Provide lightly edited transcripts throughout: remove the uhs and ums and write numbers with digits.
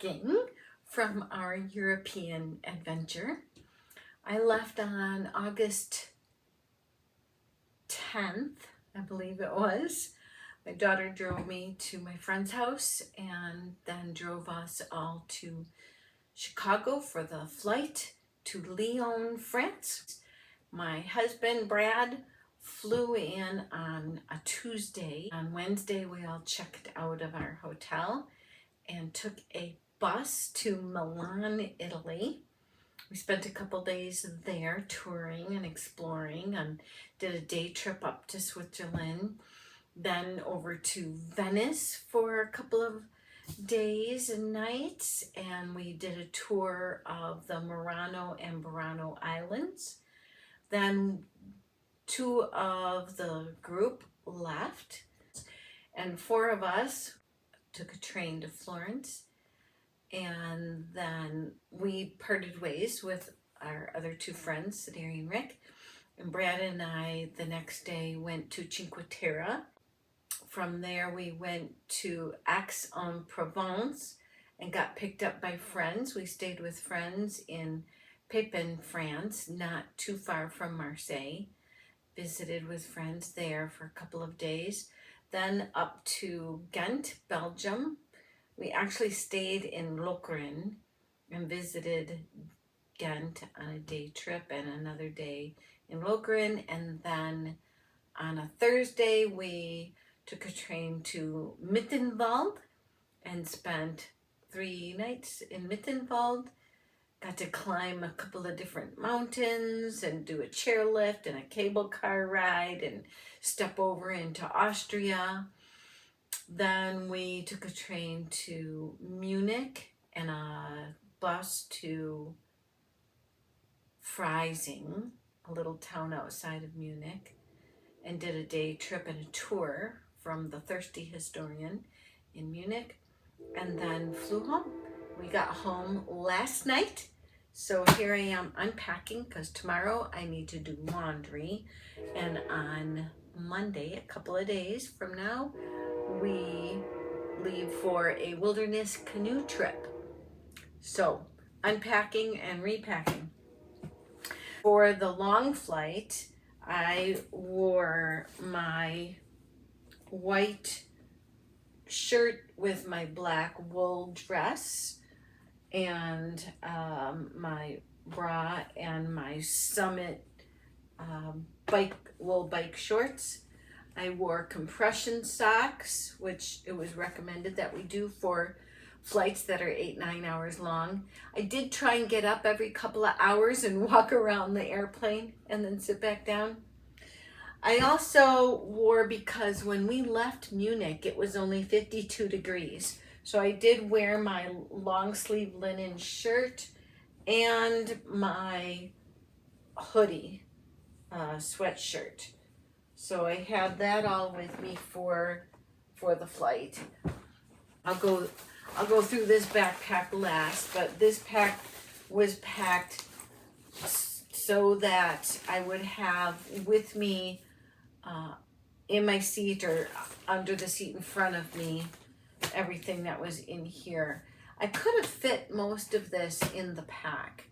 unpacking from our European adventure. I left on August 10th, I believe it was. My daughter drove me to my friend's house and then drove us all to Chicago for the flight to Lyon, France. My husband, Brad, flew in on a Tuesday. On Wednesday, we all checked out of our hotel and took a bus to Milan, Italy. We spent a couple days there touring and exploring and did a day trip up to Switzerland, then over to Venice for a couple of days and nights, and we did a tour of the Murano and Burano Islands. Then two of the group left, and four of us took a train to Florence, and then we parted ways with our other two friends, Sadari and Rick, and Brad and I the next day went to Cinque Terre. From there we went to Aix-en-Provence and got picked up by friends. We stayed with friends in Lyon France, not too far from Marseille. Visited with friends there for a couple of days. Then up to Gent, Belgium. We actually stayed in Lockeran and visited Ghent on a day trip and another day in Lockeran. And then on a Thursday, we took a train to Mittenwald and spent 3 nights in Mittenwald. Got to climb a couple of different mountains and do a chairlift and a cable car ride and step over into Austria. Then we took a train to Munich and a bus to Freising, a little town outside of Munich, and did a day trip and a tour from the Thirsty Historian in Munich, and then flew home. We got home last night, so here I am unpacking because tomorrow I need to do laundry, and on Monday, a couple of days from now, we leave for a wilderness canoe trip. So unpacking and repacking. For the long flight, I wore my white shirt with my black wool dress and my bra and my Summit wool bike shorts. I wore compression socks, which it was recommended that we do for flights that are 8-9 hours long. I did try and get up every couple of hours and walk around the airplane and then sit back down. I also wore, because when we left Munich, it was only 52 degrees. So I did wear my long sleeve linen shirt and my hoodie, sweatshirt. So I have that all with me for the flight. I'll go through this backpack last, but this pack was packed so that I would have with me in my seat or under the seat in front of me everything that was in here. I could have fit most of this in the pack,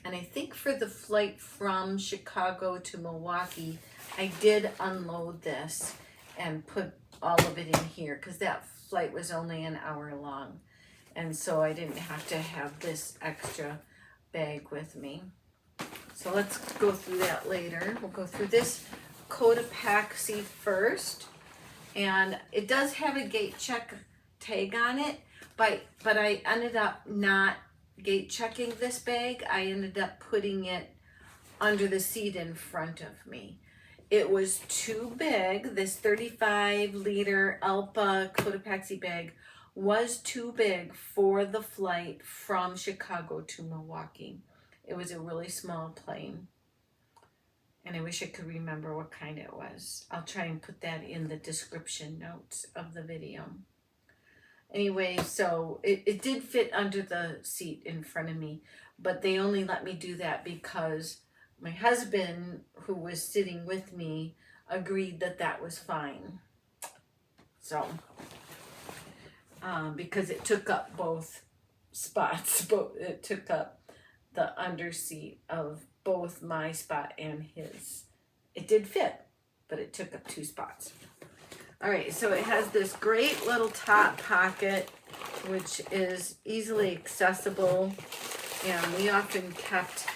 and I think for the flight from Chicago to Milwaukee, I did unload this and put all of it in here because that flight was only an hour long, and so I didn't have to have this extra bag with me. So let's go through that later. We'll go through this Cotopaxi first, and it does have a gate check tag on it, but I ended up not gate checking this bag. I ended up putting it under the seat in front of me. It was too big. This 35-liter Allpa Cotopaxi bag was too big for the flight from Chicago to Milwaukee. It was a really small plane, and I wish I could remember what kind it was. I'll try and put that in the description notes of the video. Anyway, so it did fit under the seat in front of me, but they only let me do that because my husband, who was sitting with me, agreed that that was fine. So, because it took up both spots, but it took up the under seat of both my spot and his. It did fit, but it took up 2 spots. All right, so it has this great little top pocket, which is easily accessible, and we often kept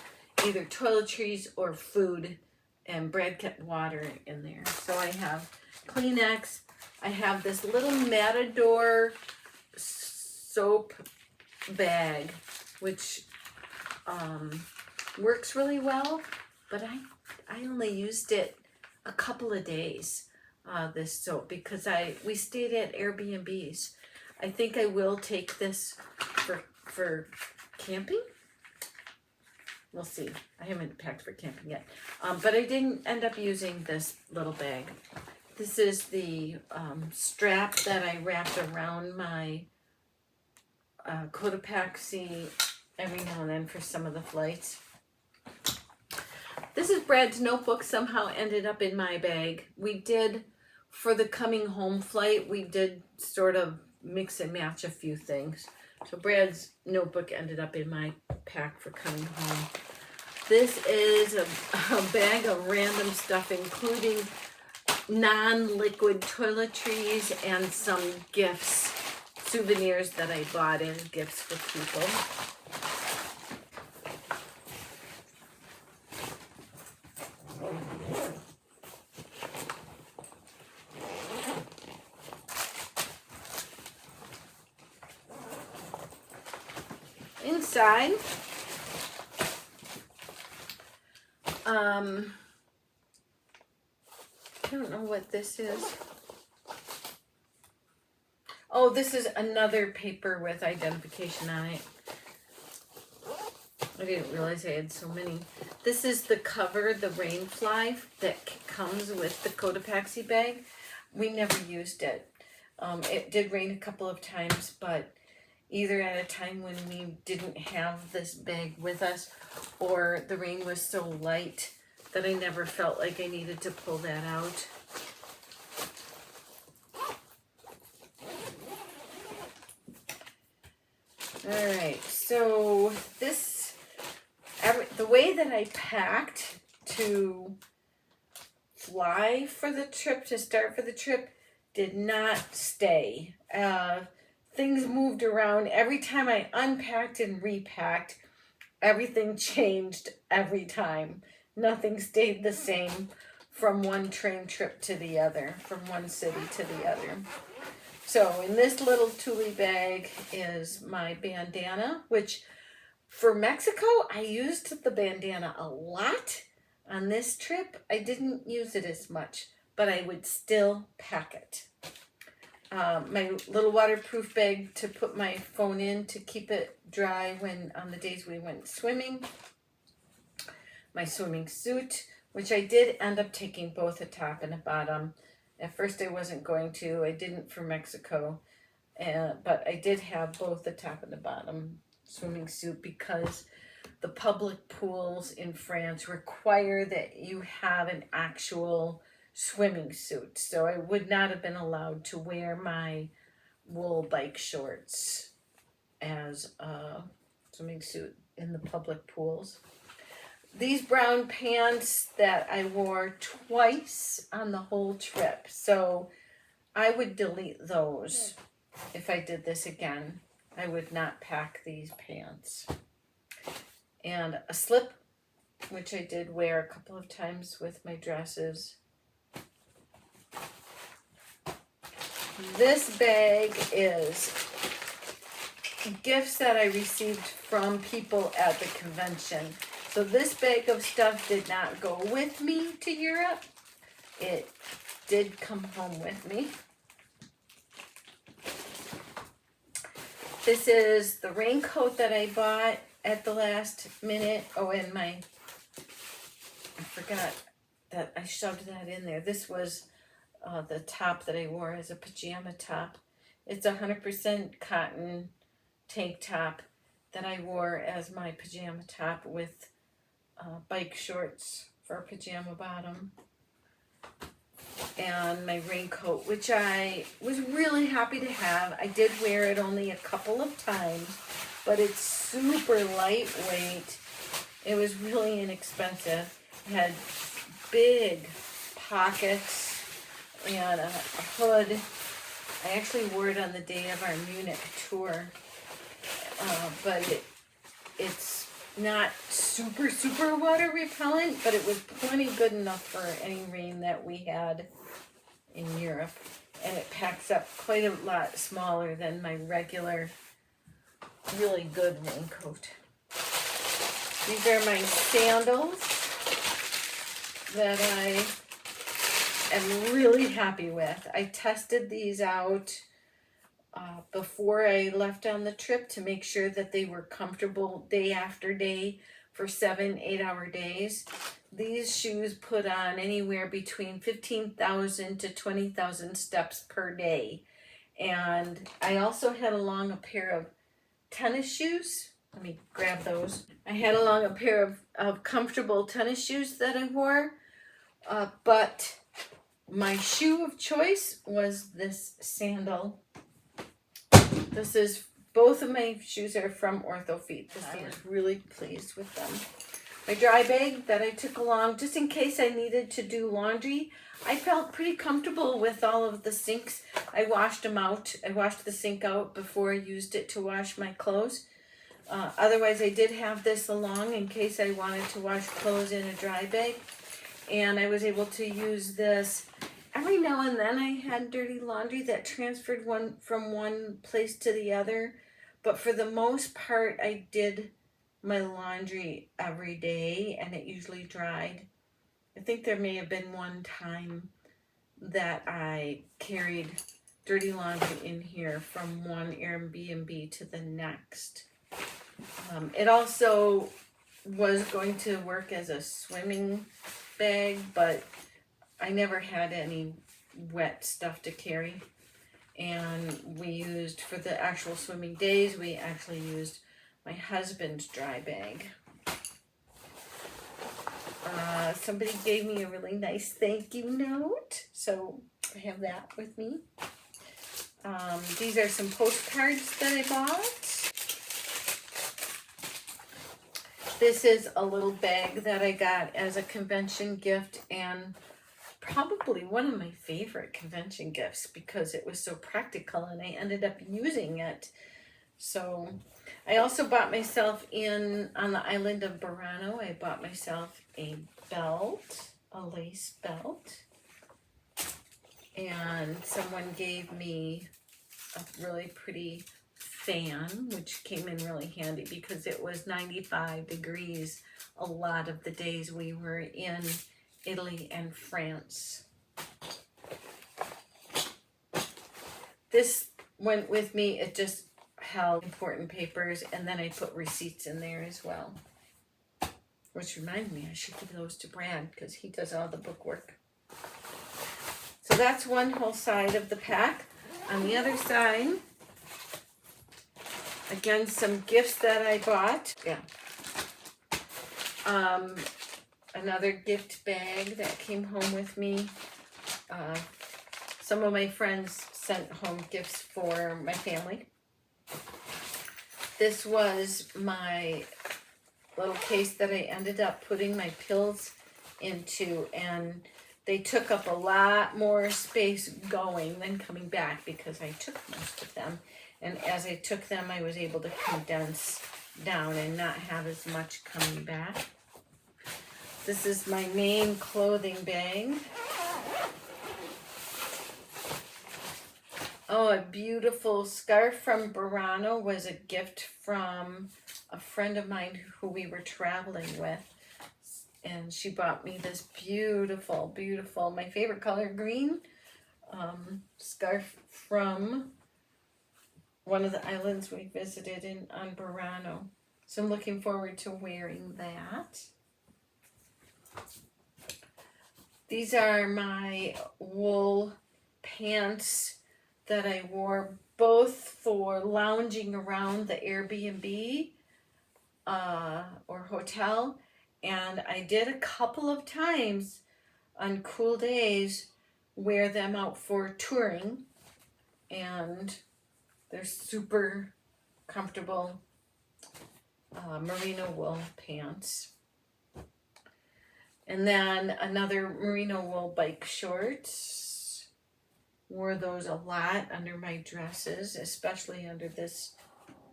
either toiletries or food, and Brad kept water in there. So I have Kleenex. I have this little Matador soap bag, which works really well, but I only used it a couple of days, this soap, because we stayed at Airbnbs. I think I will take this for camping. We'll see. I haven't packed for camping yet, but I didn't end up using this little bag. This is the strap that I wrapped around my Cotopaxi every now and then for some of the flights. This is Brad's notebook, somehow ended up in my bag. We did, for the coming home flight, we did sort of mix and match a few things. So Brad's notebook ended up in my pack for coming home. This is a bag of random stuff, including non-liquid toiletries and some gifts, souvenirs that I bought as gifts for people. Inside, I don't know what this is. Oh, this is another paper with identification on it. I didn't realize I had so many. This is the cover, the rain fly that comes with the Cotopaxi bag. We never used it. It did rain a couple of times, but either at a time when we didn't have this bag with us, or the rain was so light that I never felt like I needed to pull that out. All right, so the way that I packed to fly for the trip, to start for the trip, did not stay. Things moved around. Every time I unpacked and repacked, everything changed every time. Nothing stayed the same from one train trip to the other, from one city to the other. So in this little Thule bag is my bandana, which for Mexico, I used the bandana a lot. On this trip, I didn't use it as much, but I would still pack it. My little waterproof bag to put my phone in to keep it dry when on the days we went swimming. My swimming suit, which I did end up taking both a top and a bottom. At first I wasn't going to. I didn't for Mexico, but I did have both the top and the bottom swimming suit because the public pools in France require that you have an actual swimming suit. So I would not have been allowed to wear my wool bike shorts as a swimming suit in the public pools. These brown pants that I wore twice on the whole trip. So I would delete those if I did this again. I would not pack these pants. And a slip, which I did wear a couple of times with my dresses. This bag is gifts that I received from people at the convention. So this bag of stuff did not go with me to Europe. It did come home with me. This is the raincoat that I bought at the last minute. Oh, and I forgot that I shoved that in there. This was the top that I wore as a pajama top. It's 100% cotton tank top that I wore as my pajama top with bike shorts for a pajama bottom. And my raincoat, which I was really happy to have. I did wear it only a couple of times, but it's super lightweight. It was really inexpensive. It had big pockets and a hood. I actually wore it on the day of our Munich tour, but it's not super water repellent, but it was plenty good enough for any rain that we had in Europe. And it packs up quite a lot smaller than my regular really good raincoat. These are my sandals that I am really happy with. I tested these out before I left on the trip to make sure that they were comfortable day after day for 7-8 hour days. These shoes put on anywhere between 15,000 to 20,000 steps per day. And I also had along a pair of tennis shoes. Let me grab those. I had along a pair of comfortable tennis shoes that I wore, but my shoe of choice was this sandal. Both of my shoes are from Orthofeet. I was really pleased with them. My dry bag that I took along just in case I needed to do laundry. I felt pretty comfortable with all of the sinks. I washed them out. I washed the sink out before I used it to wash my clothes. Otherwise, I did have this along in case I wanted to wash clothes in a dry bag. And I was able to use this. Every now and then I had dirty laundry that transferred from one place to the other. But for the most part, I did my laundry every day and it usually dried. I think there may have been one time that I carried dirty laundry in here from one Airbnb to the next. It also was going to work as a swimming bag, but I never had any wet stuff to carry. And we used, for the actual swimming days, we actually used my husband's dry bag. Somebody gave me a really nice thank you note, so I have that with me. These are some postcards that I bought. This is a little bag that I got as a convention gift, and probably one of my favorite convention gifts because it was so practical and I ended up using it. So I also bought myself on the island of Burano, I bought myself a belt, a lace belt. And someone gave me a really pretty fan, which came in really handy because it was 95 degrees a lot of the days we were in Italy and France. This went with me. It just held important papers, and then I put receipts in there as well. Which reminds me, I should give those to Brad because he does all the bookwork. So that's one whole side of the pack. On the other side, again, some gifts that I bought. Yeah. Another gift bag that came home with me. Some of my friends sent home gifts for my family. This was my little case that I ended up putting my pills into, and they took up a lot more space going than coming back because I took most of them. And as I took them, I was able to condense down and not have as much coming back. This is my main clothing bag. Oh, a beautiful scarf from Burano was a gift from a friend of mine who we were traveling with. And she bought me this beautiful, my favorite color, green, scarf from one of the islands we visited on Burano. So I'm looking forward to wearing that. These are my wool pants that I wore both for lounging around the Airbnb or hotel, and I did a couple of times on cool days wear them out for touring, and they're super comfortable merino wool pants. And then another merino wool bike shorts. Wore those a lot under my dresses, especially under this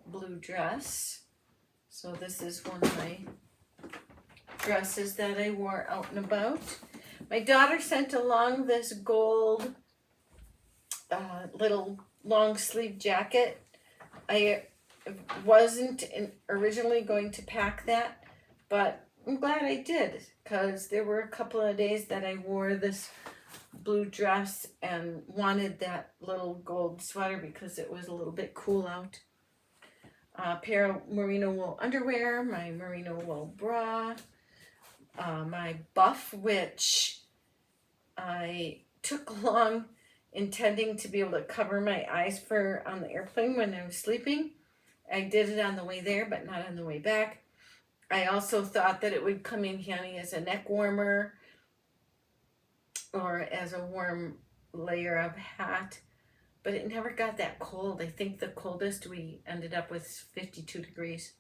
blue dress. So this is one of my dresses that I wore out and about. My daughter sent along this gold little long sleeve jacket. I wasn't originally going to pack that, but I'm glad I did, because there were a couple of days that I wore this blue dress and wanted that little gold sweater because it was a little bit cool out. A pair of merino wool underwear, my merino wool bra, my buff, which I took along intending to be able to cover my eyes for on the airplane when I was sleeping. I did it on the way there, but not on the way back. I also thought that it would come in handy as a neck warmer or as a warm layer of hat, but it never got that cold. I think the coldest we ended up with 52 degrees.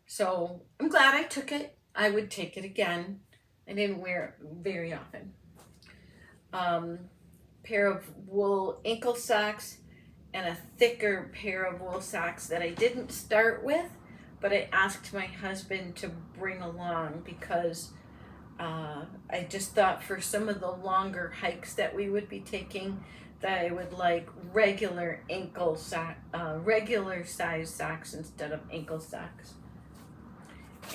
So I'm glad I took it. I would take it again. I didn't wear it very often. Pair of wool ankle socks and a thicker pair of wool socks that I didn't start with, but I asked my husband to bring along because I just thought for some of the longer hikes that we would be taking that I would like regular size socks instead of ankle socks.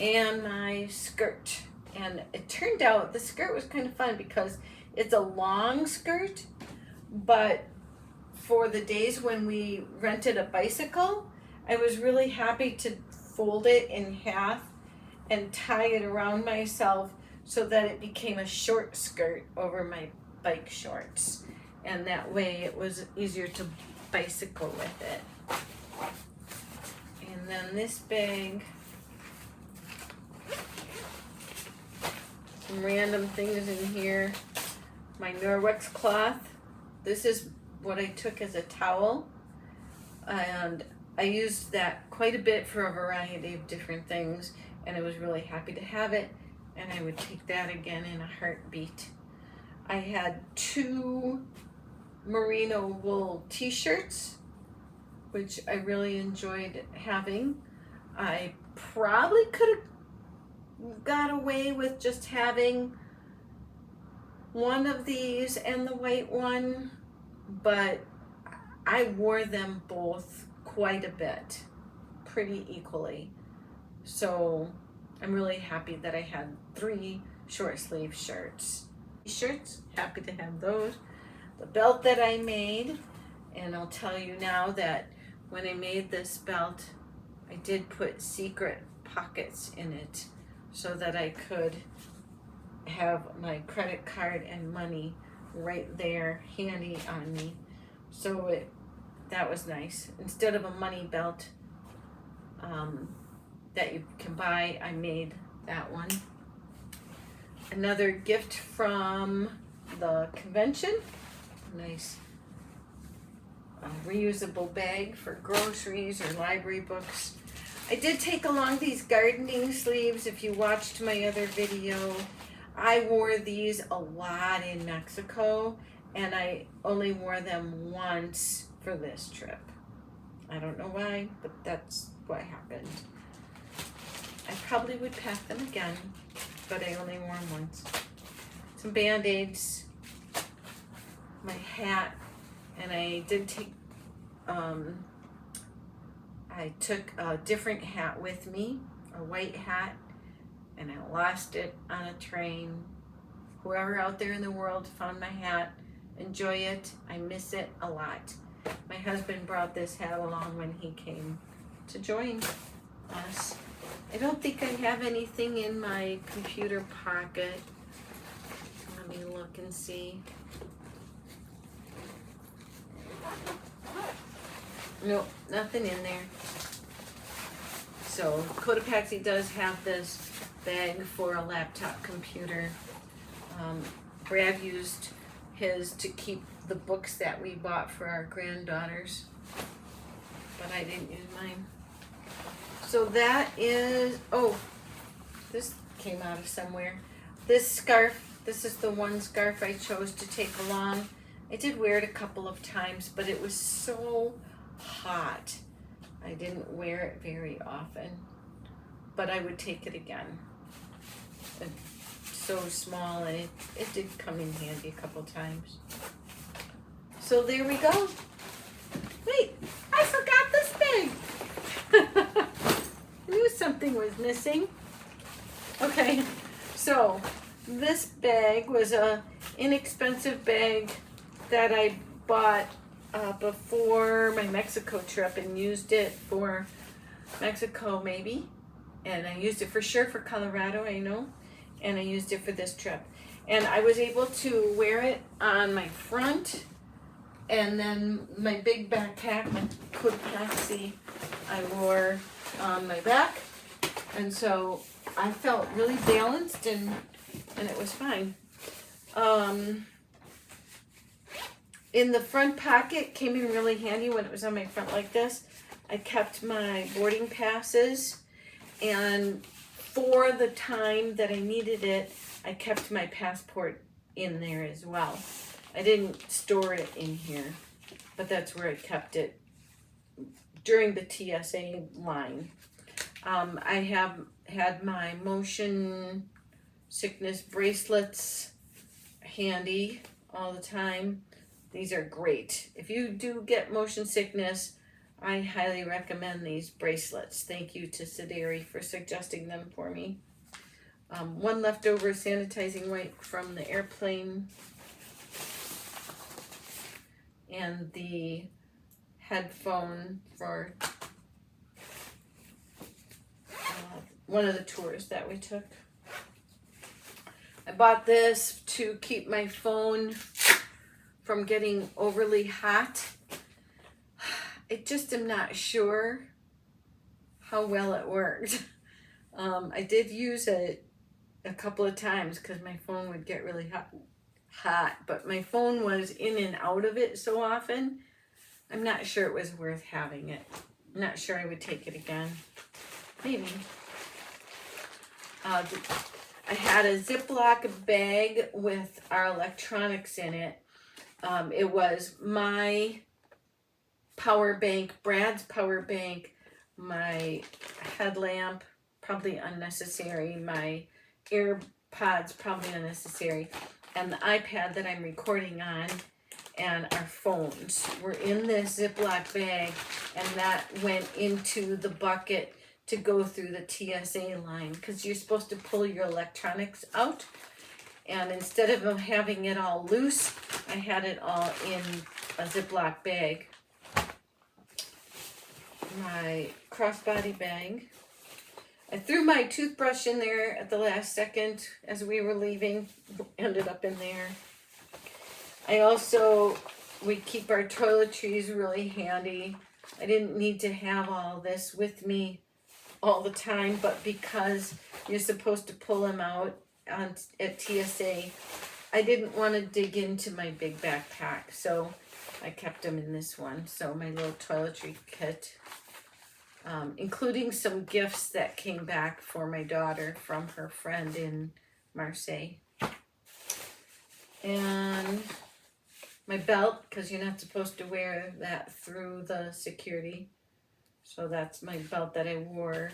And my skirt. And it turned out the skirt was kind of fun because it's a long skirt, but for the days when we rented a bicycle, I was really happy to fold it in half and tie it around myself so that it became a short skirt over my bike shorts. And that way it was easier to bicycle with it. And then this bag, some random things in here. My Norwex cloth. This is what I took as a towel, and I used that quite a bit for a variety of different things, and I was really happy to have it, and I would take that again in a heartbeat. I had 2 merino wool t-shirts, which I really enjoyed having. I probably could have got away with just having one of these and the white one, but I wore them both quite a bit, pretty equally. So I'm really happy that I had 3 short sleeve shirts. Shirts, happy to have those. The belt that I made, and I'll tell you now that when I made this belt, I did put secret pockets in it so that I could have my credit card and money right there handy on me. So that was nice. Instead of a money belt that you can buy, I made that one. Another gift from the convention, nice reusable bag for groceries or library books. I did take along these gardening sleeves. If you watched my other video, I wore these a lot in Mexico, and I only wore them once for this trip. I don't know why, but that's what happened. I probably would pack them again, but I only wore them once. Some Band-Aids, my hat, and I did take, I took a different hat with me, a white hat, and I lost it on a train. Whoever out there in the world found my hat, enjoy it. I miss it a lot. My husband brought this hat along when he came to join us. I don't think I have anything in my computer pocket. Let me look and see. Nope, nothing in there. So Cotopaxi does have this bag for a laptop computer. Brad used his to keep the books that we bought for our granddaughters, but I didn't use mine. So that is, oh, this came out of somewhere. This scarf, this is the one scarf I chose to take along. I did wear it a couple of times, but it was so hot. I didn't wear it very often, but I would take it again. It's so small, and it did come in handy a couple times. So there we go. Wait, I forgot this bag. I knew something was missing. Okay, so this bag was a inexpensive bag that I bought before my Mexico trip and used it for Mexico maybe. And I used it for sure for Colorado, I know. And I used it for this trip. And I was able to wear it on my front. And then my big backpack, my Cotopaxi, I wore on my back. And so I felt really balanced and it was fine. In the front pocket, came in really handy when it was on my front like this. I kept my boarding passes, and for the time that I needed it, I kept my passport in there as well. I didn't store it in here, but that's where I kept it during the TSA line. I have had my motion sickness bracelets handy all the time. These are great. If you do get motion sickness, I highly recommend these bracelets. Thank you to Sideri for suggesting them for me. One leftover sanitizing wipe from the airplane, and the headphone for one of the tours that we took. I bought this to keep my phone from getting overly hot. I just am not sure how well it worked. I did use it a couple of times because my phone would get really hot, but my phone was in and out of it so often, I'm not sure it was worth having it. I'm not sure I would take it again. Maybe. I had a Ziploc bag with our electronics in it. It was my power bank, Brad's power bank, my headlamp, probably unnecessary, my AirPods, probably unnecessary, and the iPad that I'm recording on, and our phones were in this Ziploc bag, and that went into the bucket to go through the TSA line, because you're supposed to pull your electronics out. And instead of having it all loose, I had it all in a Ziploc bag. My crossbody bag. I threw my toothbrush in there at the last second as we were leaving. Ended up in there. We keep our toiletries really handy. I didn't need to have all this with me all the time, but because you're supposed to pull them out at TSA, I didn't want to dig into my big backpack, so I kept them in this one. So my little toiletry kit, including some gifts that came back for my daughter from her friend in Marseille. And my belt, because you're not supposed to wear that through the security. So that's my belt that I wore.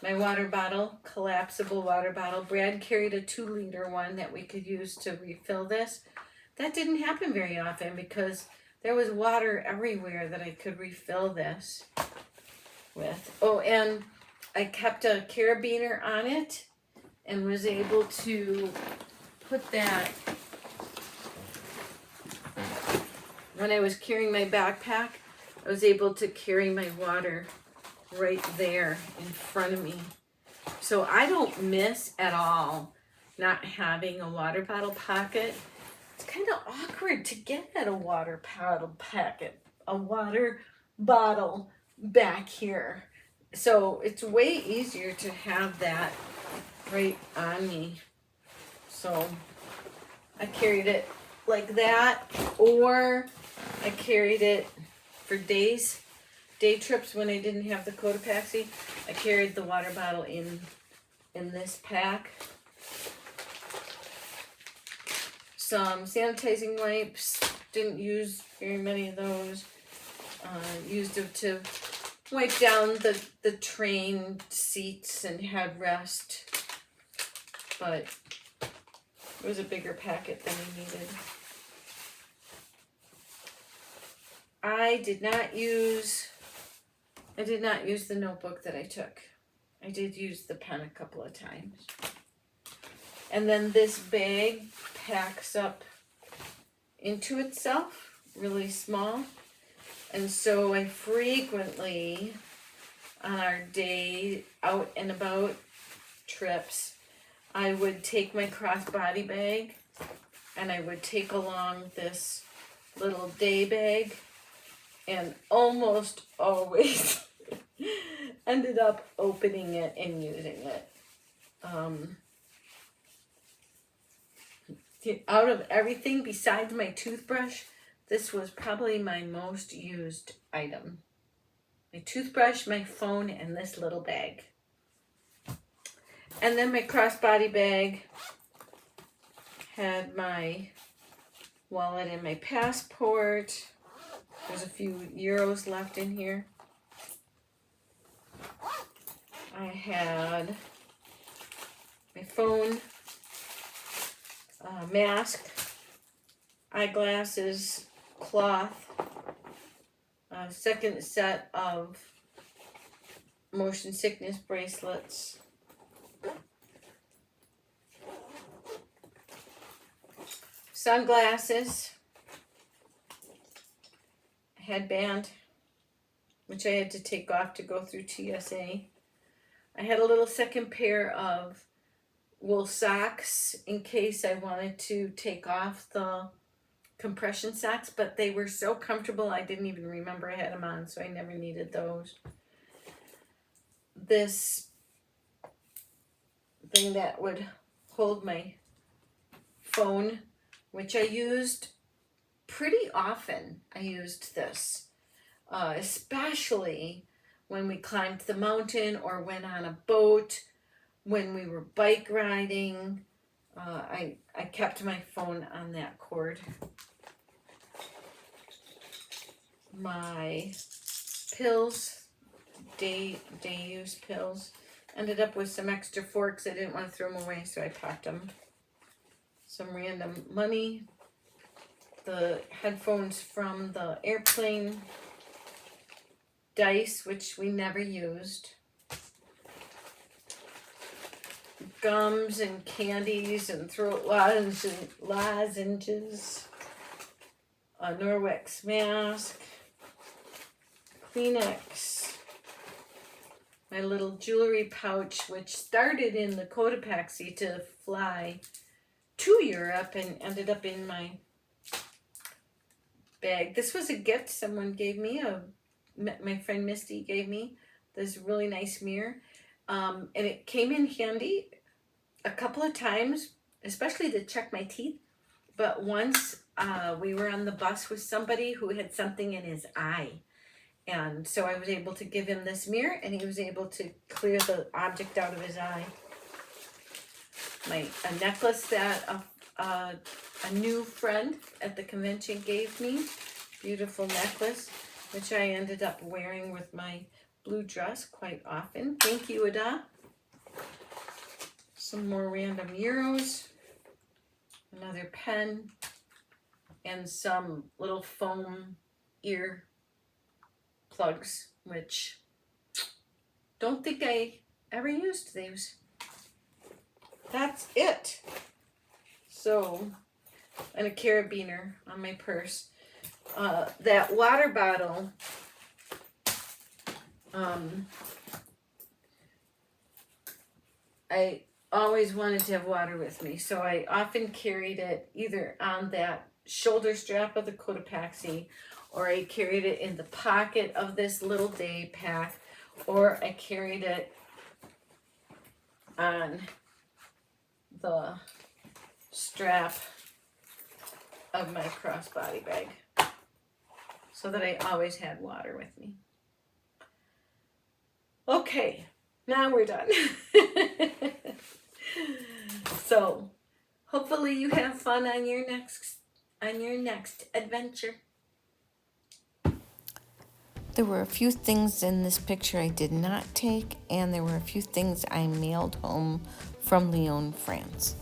My water bottle, collapsible water bottle. Brad carried a 2-liter one that we could use to refill this. That didn't happen very often because there was water everywhere that I could refill this with. Oh, and I kept a carabiner on it and was able to put that, when I was carrying my backpack, I was able to carry my water right there in front of me. So I don't miss at all not having a water bottle pocket. It's kind of awkward to get at a water bottle back here. So it's way easier to have that right on me. So I carried it like that, or I carried it for days. day trips when I didn't have the Cotopaxi, I carried the water bottle in this pack. Some sanitizing wipes, didn't use very many of those. Used them to wipe down the train seats and headrest, but it was a bigger packet than I needed. I did not use the notebook that I took. I did use the pen a couple of times. And then this bag packs up into itself, really small. And so I frequently, on our day out and about trips, I would take my crossbody bag and I would take along this little day bag, and almost always ended up opening it and using it. Out of everything besides my toothbrush, this was probably my most used item. My toothbrush, my phone, and this little bag. And then my crossbody bag had my wallet and my passport. There's a few euros left in here. I had my phone, mask, eyeglasses, cloth, a second set of motion sickness bracelets, sunglasses, a headband, which I had to take off to go through TSA. I had a little second pair of wool socks in case I wanted to take off the compression socks, but they were so comfortable I didn't even remember I had them on, so I never needed those. This thing that would hold my phone, which I used pretty often. I used this, especially when we climbed the mountain or went on a boat, when we were bike riding. I kept my phone on that cord. My pills, day use pills. Ended up with some extra forks. I didn't want to throw them away, so I packed them. Some random money. The headphones from the airplane. Dice, which we never used. Gums and candies and throat lozenges. A Norwex mask. Kleenex. My little jewelry pouch, which started in the Cotopaxi to fly to Europe and ended up in my bag. This was a gift someone gave me. My friend Misty gave me this really nice mirror. And it came in handy a couple of times, especially to check my teeth. But once we were on the bus with somebody who had something in his eye. And so I was able to give him this mirror, and he was able to clear the object out of his eye. A necklace that a new friend at the convention gave me. Beautiful necklace, which I ended up wearing with my blue dress quite often. Thank you, Ada. Some more random euros. Another pen. And some little foam ear plugs, which don't think I ever used these. That's it. So, and a carabiner on my purse. That water bottle, I always wanted to have water with me, so I often carried it either on that shoulder strap of the Cotopaxi, or I carried it in the pocket of this little day pack, or I carried it on the strap of my crossbody bag, so that I always had water with me. Okay, now we're done. So, hopefully you have fun on your next adventure. There were a few things in this picture I did not take, and there were a few things I mailed home from Lyon, France.